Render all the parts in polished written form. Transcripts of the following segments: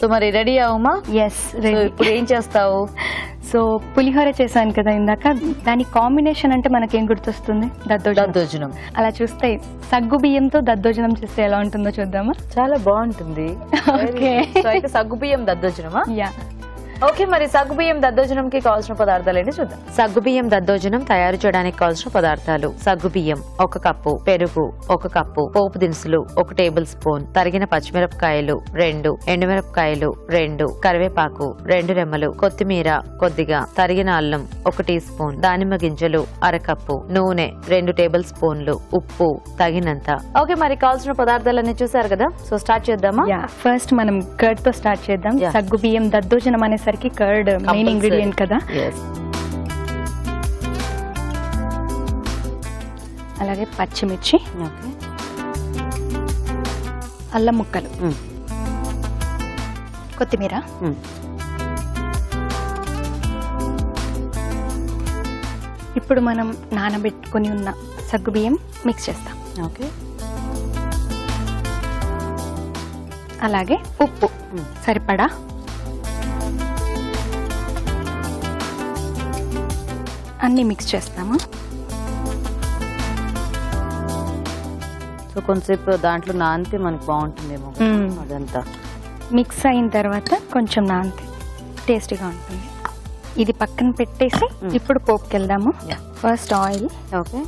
So మరి ready అవ్వమా? Yes ready. ఇప్పుడు ఏం చేస్తావు? సో పులిహోర చేశాను కదా ఇందాక, దాని కాంబినేషన్ అంటే మనకేం గుర్తొస్తుంది? దద్దోజనం. అలా చూస్తే సగ్గు బియ్యంతో దద్దోజనం చేస్తే ఎలా ఉంటుందో చూద్దామా? చాలా బాగుంటుంది. ఓకే. సో అయితే సగ్గు బియ్యం దద్దోజనమా? యా. ఓకే, మరి సగ్గుబియ్యం దద్దోజనంకి కావాల్సిన పదార్థాలు ఏంటి చూద్దాం. సగ్గుబియ్యం దద్దోజనం తయారు చేయడానికి కావాల్సిన పదార్థాలు: సగ్గుబియ్యం 1 కప్పు, పెరుగు 1 కప్పు, పోపు దినుసులు 1 టేబుల్ స్పూన్, తరిగిన పచ్చిమిరపకాయలు 2, ఎండుమిరపకాయలు 2, కరివేపాకు 2 రెమ్మలు, కొత్తిమీర కొద్దిగా, తరిగిన అల్లం 1 టీ స్పూన్, దానిమ్మ గింజలు 1/2 కప్పు, నూనె 2 టేబుల్ స్పూన్లు, ఉప్పు తగినంత. ఓకే, మరి కావాల్సిన పదార్థాలన్నీ చూసారు కదా, సో స్టార్ట్ చేద్దామా? ఫస్ట్ మనం కర్డ్ తో స్టార్ట్ చేద్దాం. సగ్గు బియ్యం దద్దోజనం అనేసరికి కర్డ్ మెయిన్ ఇంగ్రీడియంట్ కదా. అలాగే పచ్చిమిర్చి, అల్లం ముక్కలు, కొత్తిమీర, ఇప్పుడు మనం నానబెట్టుకుని ఉన్న సగ్గు బియ్యం మిక్స్ చేస్తాం. ఓకే. అలాగే ఉప్పు సరిపడా, అన్ని మిక్స్ చేస్తాము. సో కొంచెంసేపు దాంట్లో నానితే మనకు బాగుంటుందేమో అదంతా. మిక్స్ అయిన తర్వాత కొంచెం నానితే టేస్టీగా ఉంటుంది. ఇది పక్కన పెట్టేసి ఇప్పుడు పోపుకి వెళ్దాము. First oil. ఓకే.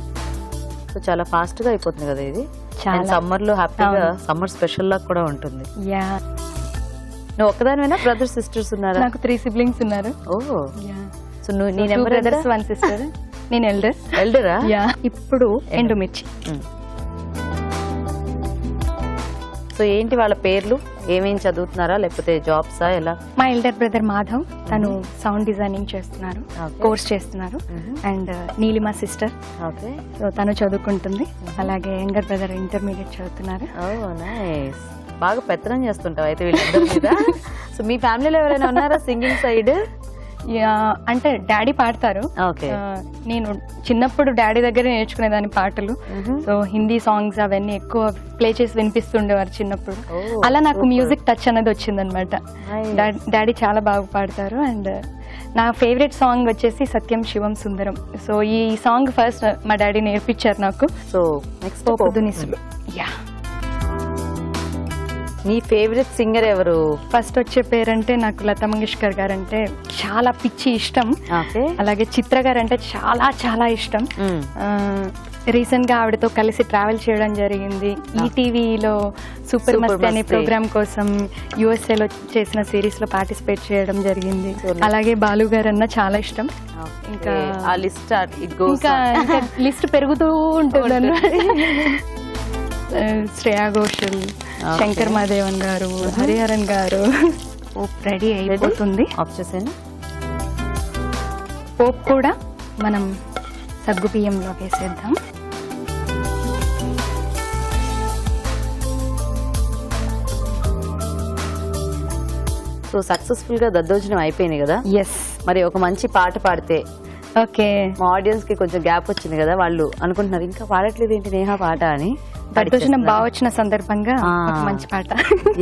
సో చాలా ఫాస్ట్ గా అయిపోతుంది కదా ఇది. చాలా సమ్మర్ లో హ్యాపీగా, సమ్మర్ స్పెషల్ లా కూడా ఉంటుంది. యా. నువ్వు ఒక్కదానివేనా? బ్రదర్స్ సిస్టర్స్ ఉన్నారా? నాకు 3 siblings ఉన్నారు. ఓ. సో నువ్వు నీ 2 brothers 1 sister. నేను ఎల్డర్. ఎల్డరా? యా. ఇప్పుడు ఎండుమిర్చి. సో ఏంటి వాళ్ళ పేర్లు? ఏమేం చదువుతున్నారా లేకపోతే జాబ్సా ఎలా? మా ఎల్డర్ బ్రదర్ మాధవ్, తను సౌండ్ డిజైనింగ్ చేస్తున్నారు, కోర్స్ చేస్తున్నారు. And Neelima sister, okay, so తను చదువుకుంటుంది. అలాగే యంగర్ బ్రదర్ ఇంటర్మీడియట్ చదువుతున్నారు. ఓ నైస్. బాగా పెత్తనం చేస్తుంటావు అయితే వీళ్ళందరి మీద. సో మీ ఫ్యామిలీలో ఎవరైనా ఉన్నారా సింగింగ్ సైడ్? అంటే డాడీ పాడతారు. నేను చిన్నప్పుడు డాడీ దగ్గర నేర్చుకునేదాన్ని పాటలు. సో హిందీ సాంగ్స్ అవన్నీ ఎక్కువ ప్లే చేసి వినిపిస్తుండేవారు చిన్నప్పుడు. అలా నాకు మ్యూజిక్ టచ్ అనేది వచ్చిందనమాట. డాడీ చాలా బాగా పాడతారు. అండ్ నా ఫేవరెట్ సాంగ్ వచ్చేసి సత్యం శివం సుందరం. సో ఈ సాంగ్ ఫస్ట్ మా డాడీ నేర్పించారు నాకు. సో నెక్స్ట్ దునిసులు. యా. నీ ఫేవరెట్ సింగర్ ఎవరు? ఫస్ట్ వచ్చే పేరంటే నాకు లతా మంగేష్కర్ గారు అంటే చాలా పిచ్చి ఇష్టం. అలాగే చిత్ర గారు అంటే చాలా చాలా ఇష్టం. రీసెంట్ గా ఆవిడతో కలిసి ట్రావెల్ చేయడం జరిగింది. ఈటీవీలో సూపర్ మస్త్ అనే ప్రోగ్రామ్ కోసం USA లో చేసిన సిరీస్ లో పార్టిసిపేట్ చేయడం జరిగింది. అలాగే బాలు గారు అన్న చాలా ఇష్టం. ఇంకా లిస్ట్ పెరుగుతూ ఉంటుంది. శ్రేయా ఘోషల్, శంకర్ మహాదేవన్ గారు, హరిహరన్ గారు. పోప్ రెడీ అయిపోతుంది. పోప్ కూడా మనం సగ్గు బియ్యంలో వేసేద్దాం. సో సక్సెస్ఫుల్ గా దద్దోజనం అయిపోయింది కదా. ఎస్. మరి ఒక మంచి పాట పాడితే. ఓకే. మా ఆడియన్స్ కి కొంచెం గ్యాప్ వచ్చింది కదా, వాళ్ళు అనుకుంటున్నారు ఇంకా పాడట్లేదు ఏంటి నేహా పాట అని. దద్దోజనం బాగా వచ్చిన సందర్భంగా మంచి పాట.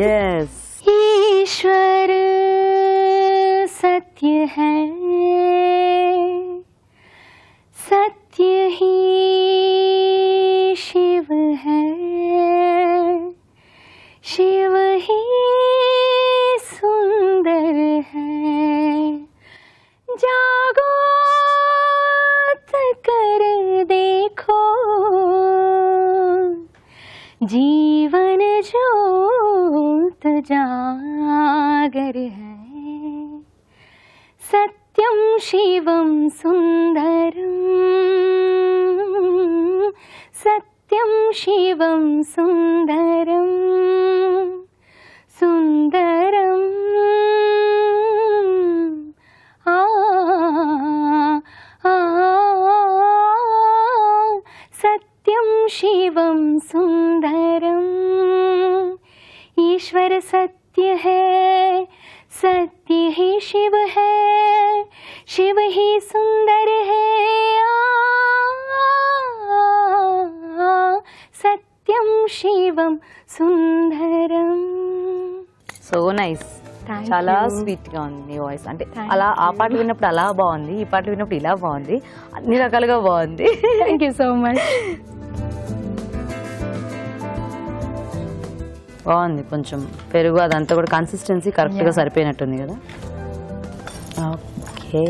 yes. ఈశ్వర సత్య హై, సత్య హీ శివ హై, శివ హీ సుందర హై, జాగో कर देखो जीवन ज्योत जागर है, सत्यम शिवम सुंदरम, सत्यम शिवम सुंदरम, सुंदरम शिवम सुंदरम. ईश्वर सत्य है, सत्य ही शिव है, शिव ही सुंदर है. Satyam Shivam Sundaram. So nice. Thank చాలా you. స్వీట్ గా ఉంది నీ వాయిస్. అంటే Thank అలా ఆ you. పాట విన్నప్పుడు అలా బాగుంది, ఈ పాట విన్నప్పుడు ఇలా బాగుంది, అన్ని రకాలుగా బాగుంది. Thank you so much. బాగుంది. కొంచెం పెరుగు అదంతా కూడా కన్సిస్టెన్సీ కరెక్ట్ గా Yeah. సరిపోయినట్టుంది కదా. Okay,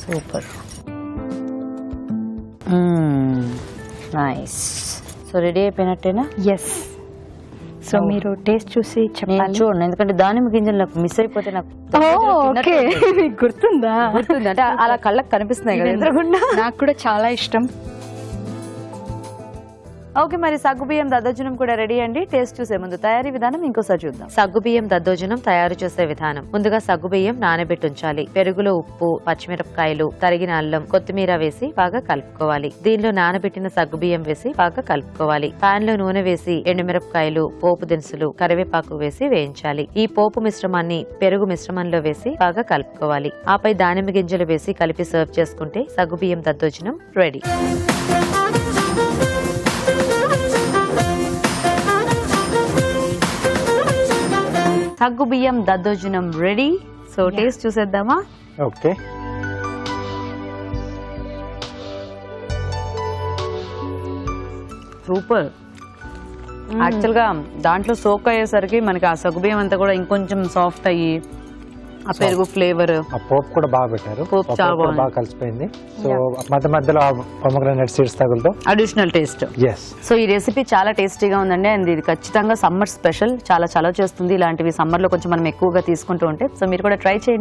super, nice. So ready అయిపోయినట్టేనా? ఎస్. సో మీరు టేస్ట్ చూసి నేను చెప్పాలి. చూడండి, ఎందుకంటే దానిమ్మ గింజలు నాకు మిస్ అయిపోతే నాకు ఓకే, మీకు గుర్తుందా? గుర్తుంది. అంటే అలా కళ్ళకి కనిపిస్తున్నాయి కదా ఎదురుగుండా. నాకు కూడా చాలా ఇష్టం. ఓకే, మరి సగ్గుబియ్యం దద్దోజనం కూడా రెడీ అండి. టేస్ట్ చూసే ముందు తయారీ విధానం ఇంకోసారి చూద్దాం. సగ్గుబియ్యం దద్దోజనం తయారు చేసే విధానం. ముందుగా సగ్గుబియ్యం నానబెట్టి ఉంచాలి. పెరుగులో ఉప్పు, పచ్చిమిరపకాయలు, తరిగిన అల్లం, కొత్తిమీర వేసి బాగా కలుపుకోవాలి. దీనిలో నానబెట్టిన సగ్గుబియ్యం వేసి బాగా కలుపుకోవాలి. పాన్ లో నూనె వేసి ఎండుమిరపకాయలు, పోపు దినుసులు, కరివేపాకు వేసి వేయించాలి. ఈ పోపు మిశ్రమాన్ని పెరుగు మిశ్రమంలో వేసి బాగా కలుపుకోవాలి. ఆపై దానిమ్మ గింజలు వేసి కలిపి సర్వ్ చేసుకుంటే సగ్గుబియ్యం దద్దోజనం రెడీ. సగ్గుబియ్యం దద్దోజనం రెడీ. సో టేస్ట్ చూసేద్దామా? Okay, super. యాక్చువల్ గా దాంట్లో సోక్ అయ్యేసరికి మనకి ఆ సగ్గుబియ్యం అంతా కూడా ఇంకొంచెం సాఫ్ట్ అయ్యి ఆ పెరుగు ఫ్లేవర్, ఆ పోపు కూడా బాగా పెట్టారు. పోపు ఆ చాలా కూడా బాగుంది. బాగా కలిసిపోయింది. సో మధ్య మధ్యలో పొమగ్రానైట్ సీడ్స్ తగులుతూ అడిషనల్ టేస్ట్. ఎస్. సో ఈ రెసిపీ చాలా టేస్టీగా ఉందండి. అండ్ ఇది ఖచ్చితంగా సమ్మర్ స్పెషల్. చాలా చలవ చేస్తుంది. ఇలాంటివి సమ్మర్ లో కొంచెం మనం ఎక్కువగా తీసుకుంటూ ఉంటే. సో మీరు కూడా ట్రై చేయండి.